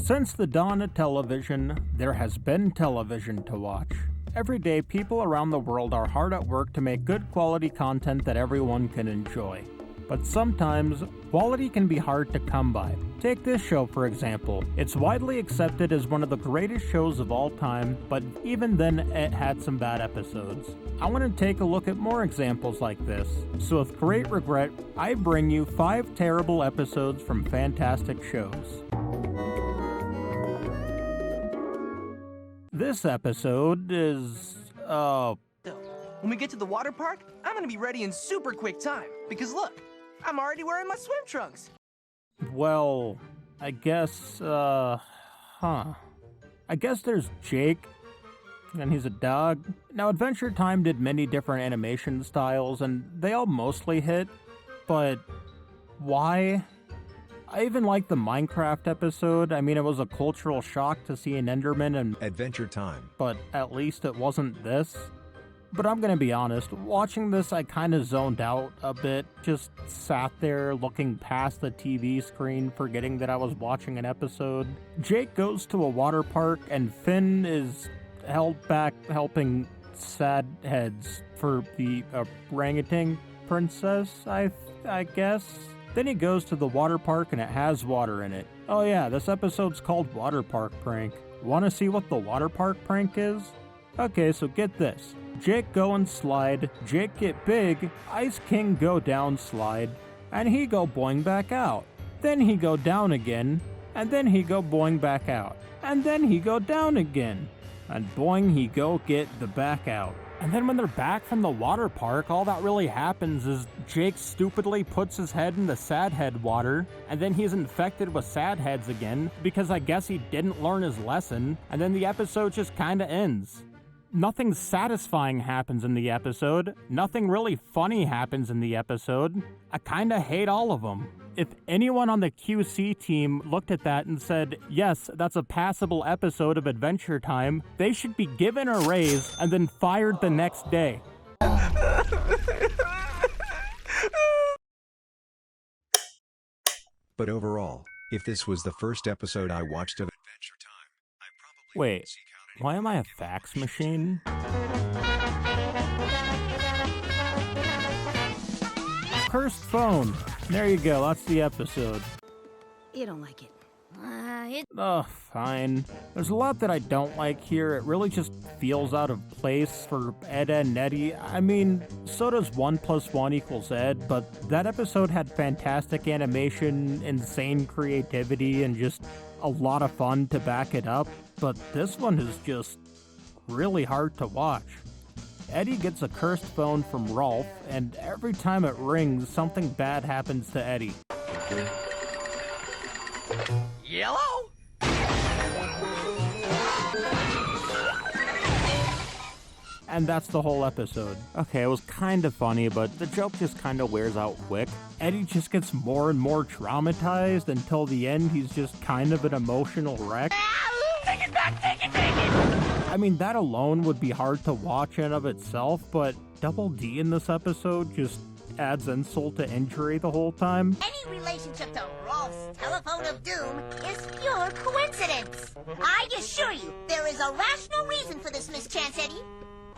Since the dawn of television, there has been television to watch. Every day, people around the world are hard at work to make good quality content that everyone can enjoy. But sometimes, quality can be hard to come by. Take this show, for example. It's widely accepted as one of the greatest shows of all time, but even then, it had some bad episodes. I want to take a look at more examples like this. So with great regret, I bring you 5 terrible episodes from fantastic shows. This episode is, When we get to the water park, I'm gonna be ready in super quick time. Because look, I'm already wearing my swim trunks. well, I guess, I guess there's Jake, and he's a dog. Now, Adventure Time did many different animation styles, and they all mostly hit, but why? I even liked the Minecraft episode. I mean, it was a cultural shock to see an Enderman, and Adventure Time. but at least it wasn't this. But I'm gonna be honest, watching this I kinda zoned out a bit, just sat there looking past the TV screen, forgetting that I was watching an episode. Jake goes to a water park and Finn is held back helping sad heads for the orangutan princess, I guess. Then he goes to the water park and it has water in it. Oh yeah, this episode's called Water Park Prank. Wanna see what the water park prank is? Okay, so get this. Jake go and slide, Jake get big, Ice King go down slide, and he go boing back out. Then he go down again, and then he go boing back out. And then he go down again. And boing he go get the back out. And then when they're back from the water park, all that really happens is Jake stupidly puts his head in the sad head water, and then he's infected with sad heads again, because I guess he didn't learn his lesson, and then the episode just kinda ends. Nothing satisfying happens in the episode. Nothing really funny happens in the episode. I kinda hate all of them. If anyone on the QC team looked at that and said, yes, that's a passable episode of Adventure Time, they should be given a raise and then fired the next day. But overall, if this was the first episode I watched of Adventure Time, I probably Wait, wouldn't seek out any why am I a fax machine? Cursed phone. There you go, that's the episode. You don't like it. Oh, fine. There's a lot that I don't like here. It really just feels out of place for Ed and Eddy. I mean, so does 1 + 1 = Ed, but that episode had fantastic animation, insane creativity, and just a lot of fun to back it up. But this one is just really hard to watch. Eddy gets a cursed phone from Rolf, and every time it rings, something bad happens to Eddy. Yellow? And that's the whole episode. Okay, it was kind of funny, but the joke just kind of wears out quick. Eddy just gets more and more traumatized until the end he's just kind of an emotional wreck. Take it back, take it, take it! I mean, that alone would be hard to watch in and of itself, but Double D in this episode just adds insult to injury the whole time. Any relationship to Rolf's telephone of doom is pure coincidence. I assure you, there is a rational reason for this mischance, Eddy.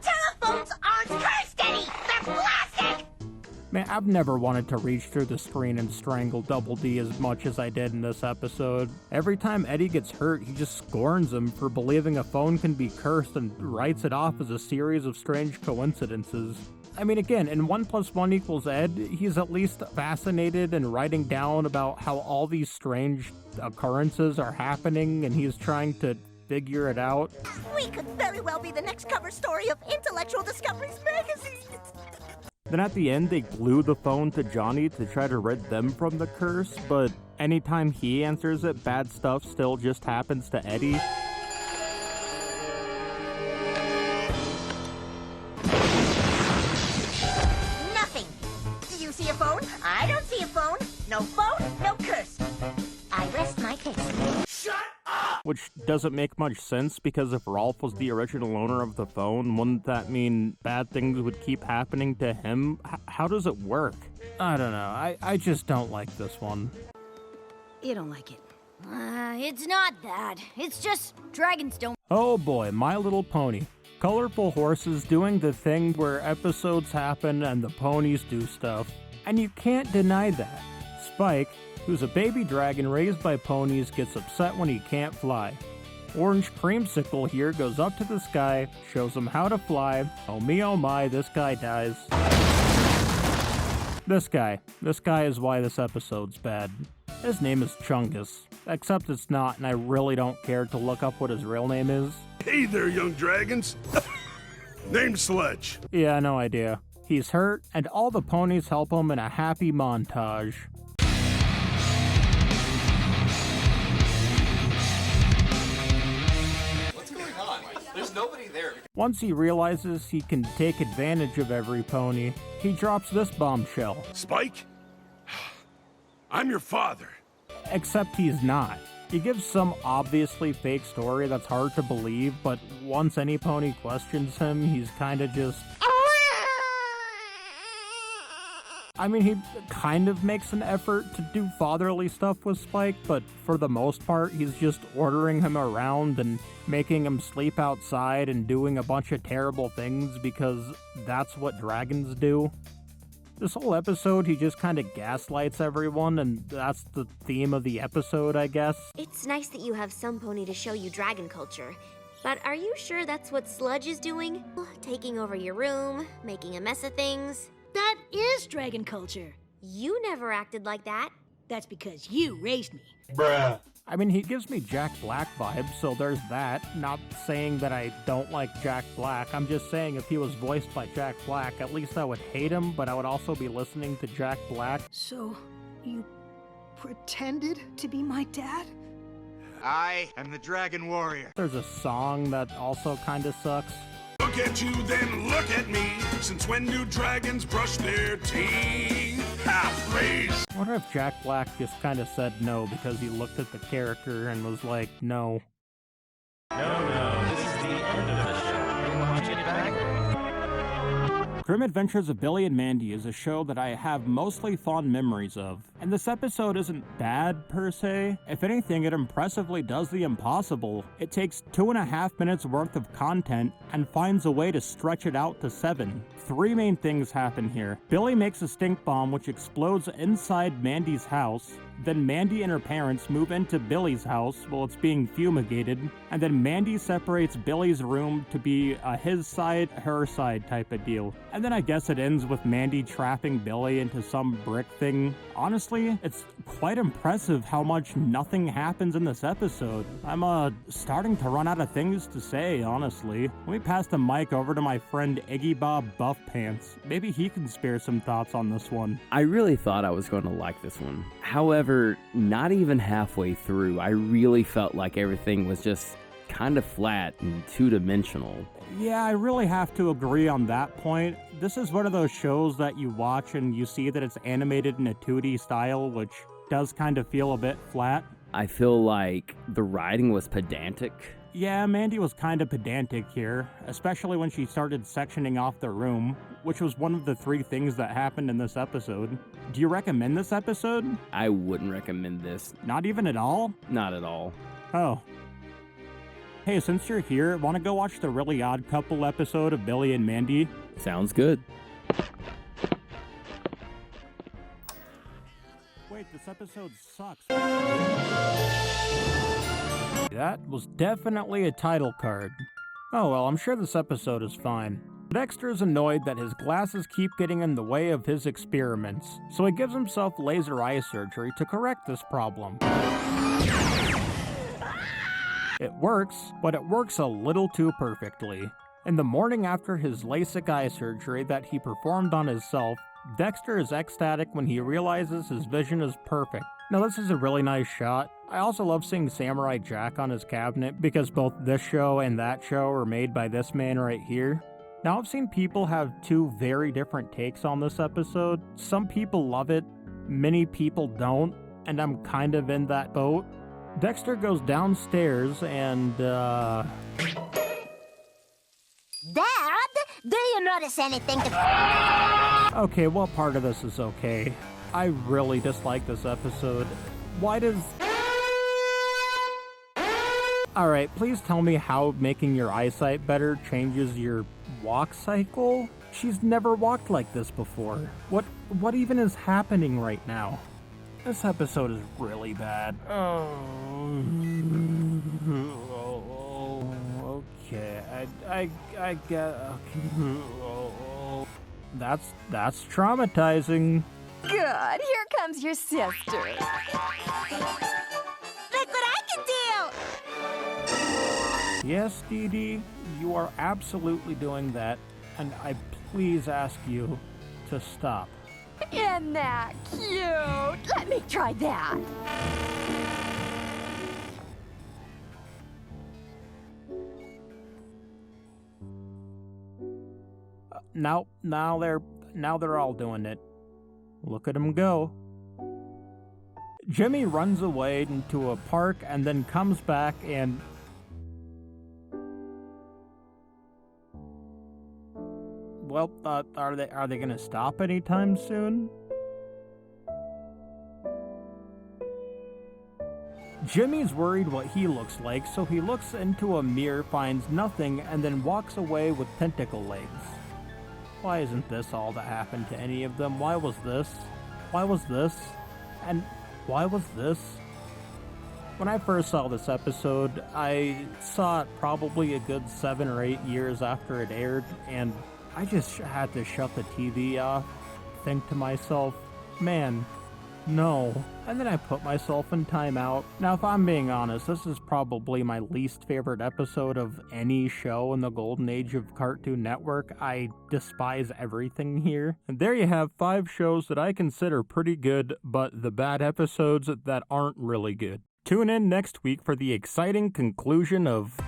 Telephones aren't cursed, Eddy! They're plastic! Man, I've never wanted to reach through the screen and strangle Double D as much as I did in this episode. Every time Eddy gets hurt, he just scorns him for believing a phone can be cursed and writes it off as a series of strange coincidences. I mean, again, in 1 + 1 = Ed, he's at least fascinated and writing down about how all these strange occurrences are happening, and he's trying to figure it out. We could very well be the next cover story of Intellectual Discoveries magazine. Then at the end, they glue the phone to Johnny to try to rid them from the curse, but anytime he answers it, bad stuff still just happens to Eddy. Nothing. Do you see a phone? I don't see a phone. No phone, no curse. I rest my case. Which doesn't make much sense, because if Rolf was the original owner of the phone, wouldn't that mean bad things would keep happening to him? How does it work? I don't know. I just don't like this one. You don't like it. It's not that. It's just dragons don't. Oh boy, My Little Pony. Colorful horses doing the thing where episodes happen and the ponies do stuff. And you can't deny that. Spike, who's a baby dragon raised by ponies, gets upset when he can't fly. Orange Creamsicle here goes up to the sky, shows him how to fly. Oh me oh my, this guy dies. This guy is why this episode's bad. His name is Chungus, except it's not, and I really don't care to look up what his real name is. Hey there, young dragons. Name's Sledge. Yeah, no idea. He's hurt, and all the ponies help him in a happy montage. There's nobody there. Once he realizes he can take advantage of every pony, he drops this bombshell. Spike? I'm your father. Except he's not. He gives some obviously fake story that's hard to believe, but once any pony questions him, he's kinda just... I mean, he kind of makes an effort to do fatherly stuff with Spike, but for the most part, he's just ordering him around and making him sleep outside and doing a bunch of terrible things because that's what dragons do. This whole episode, he just kind of gaslights everyone, and that's the theme of the episode, I guess. It's nice that you have some pony to show you dragon culture. But are you sure that's what Sludge is doing? Taking over your room, making a mess of things? That is dragon culture. You never acted like that. That's because you raised me. Bruh. I mean, he gives me Jack Black vibes, so there's that. Not saying that I don't like Jack Black. I'm just saying if he was voiced by Jack Black, at least I would hate him, but I would also be listening to Jack Black. So, you pretended to be my dad? I am the Dragon Warrior. There's a song that also kinda sucks. Look at you, then look at me. Since when do dragons brush their teeth? Please. I wonder if Jack Black just kind of said no because he looked at the character and was like, no. No, this is the end of the show. Watch it back. Grim Adventures of Billy and Mandy is a show that I have mostly fond memories of, and this episode isn't bad per se. If anything, it impressively does the impossible. It takes 2.5 minutes worth of content and finds a way to stretch it out to 7. 3 main things happen here. Billy makes a stink bomb which explodes inside Mandy's house. Then Mandy and her parents move into Billy's house while it's being fumigated, and then Mandy separates Billy's room to be a his side, her side type of deal. And then I guess it ends with Mandy trapping Billy into some brick thing. Honestly, it's quite impressive how much nothing happens in this episode. I'm starting to run out of things to say, honestly. Let me pass the mic over to my friend Iggy Bob Buff Pants. Maybe he can spare some thoughts on this one. I really thought I was going to like this one. However, not even halfway through, I really felt like everything was just kind of flat and two-dimensional. Yeah, I really have to agree on that point. This is one of those shows that you watch and you see that it's animated in a 2D style, which does kind of feel a bit flat. I feel like the writing was pedantic. Yeah, Mandy was kind of pedantic here, especially when she started sectioning off the room, which was one of the 3 things that happened in this episode. Do you recommend this episode? I wouldn't recommend this. Not even at all? Not at all. Oh. Hey, since you're here, want to go watch the Really Odd Couple episode of Billy and Mandy? Sounds good. Wait, this episode sucks. That was definitely a title card. Oh well, I'm sure this episode is fine. Dexter's annoyed that his glasses keep getting in the way of his experiments, so he gives himself laser eye surgery to correct this problem. It works, but it works a little too perfectly. In the morning after his LASIK eye surgery that he performed on himself, Dexter is ecstatic when he realizes his vision is perfect. Now this is a really nice shot. I also love seeing Samurai Jack on his cabinet because both this show and that show are made by this man right here. Now I've seen people have 2 very different takes on this episode. Some people love it, many people don't, and I'm kind of in that boat. Dexter goes downstairs and, Dad, do you notice anything? Okay, what part of this is okay? I really dislike this episode. Why does... Alright, please tell me how making your eyesight better changes your walk cycle? She's never walked like this before. What even is happening right now? This episode is really bad. Oh, okay. I get. Okay. That's traumatizing. Good. Here comes your sister. Look what I can do! Yes, Dee Dee, you are absolutely doing that, and I please ask you to stop. Isn't that cute? Let me try that. Now they're all doing it. Look at them go. Jimmy runs away into a park and then comes back and... Well, are they gonna stop anytime soon? Jimmy's worried what he looks like, so he looks into a mirror, finds nothing, and then walks away with tentacle legs. Why isn't this all that happened to any of them? Why was this? Why was this? And why was this? When I first saw this episode, I saw it probably a good 7 or 8 years after it aired, and I just had to shut the TV off, think to myself, man, no. And then I put myself in timeout. Now, if I'm being honest, this is probably my least favorite episode of any show in the golden age of Cartoon Network. I despise everything here. And there you have 5 shows that I consider pretty good, but the bad episodes that aren't really good. Tune in next week for the exciting conclusion of